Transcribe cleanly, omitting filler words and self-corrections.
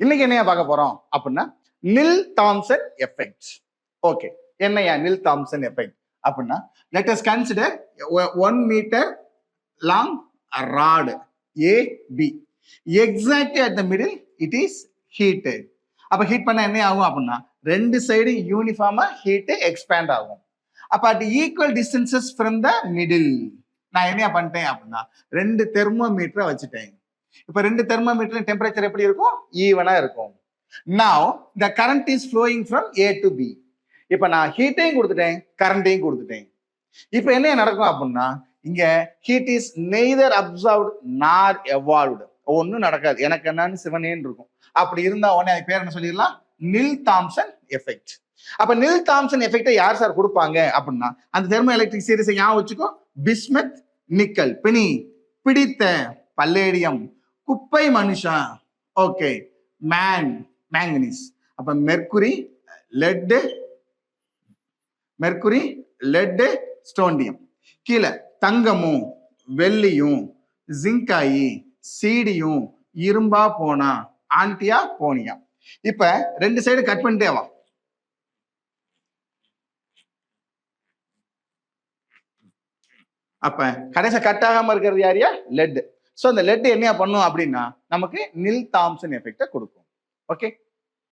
இன்னைக்கு என்னையா பார்க்க போறோம் அப்படின்னா நில் தாம்சன் எஃபெக்ட். ஓகே, என்னையா நில் தாம்சன் எஃபெக்ட் அப்படின்னா let us consider 1 meter long rod AB. Exactly at the middle it is heated. அப்ப ஹீட் பண்ண என்ன ஆகும் அப்படின்னா ரெண்டு சைடு யூனிஃபார்மா ஹீட் எக்ஸ்பேண்ட் ஆகும். அப்ப at equal distances from the middle நான் என்ன பண்ணிட்டேன் அப்படின்னா ரெண்டு தெர்மோமீட்டரை வச்சுட்டேன். இப்ப ரெண்டு தெர்மோமீட்டர் டெம்பரேச்சர் எப்படி இருக்கும்? ஈவனா இருக்கும். Now the current is flowing from A to B. இப்ப நான் ஹீட்டையும் கொடுத்துட்டேன், கரண்ட்டையும் கொடுத்துட்டேன். இப்ப என்ன நடக்கும் அப்படின்னா இங்க ஹீட் இஸ் நெய்தர் அப்சர்வ்ட் நார் எவால்வ்டு. ஒன்னும் நடக்காது, எனக்கு என்னன்னு சிவனேன்னு இருக்கும். அப்படி இருந்தா உடனே அது பேர் என்ன சொல்லிடலாம்? நில் தாம்சன் எஃபெக்ட். அப்ப நில் தாம்சன் எஃபெக்டை யார் சார் கொடுப்பாங்க அப்படின்னா அந்த தெர்மோ எலக்ட்ரிக் சீரிஸை ஞாபகம் வச்சுக்கோ. பிஸ்மத் நிக்கல், பிணி, பிடித்த பல்லேடியம், குப்பை மனுஷா, ஓகே, மேங்கனீஸ். அப்ப மெர்க்குரி, லெட், ஸ்டோண்டியம். கீழே தங்கமும் வெள்ளியும் ஜிங்காயி சீடியும் இரும்பா போனா ஆன்டியா போனியா. இப்ப ரெண்டு சைடு கட் பண்ணிட்டே வா. அப்ப கடைசி கட் ஆகாம இருக்கிறது யாரியா? லெட். சோ அந்த லெட் என்ன பண்ணும் அப்படின்னா நமக்கு நில் தாம்சன் எஃபெக்ட கொடுக்கும். ஓகே.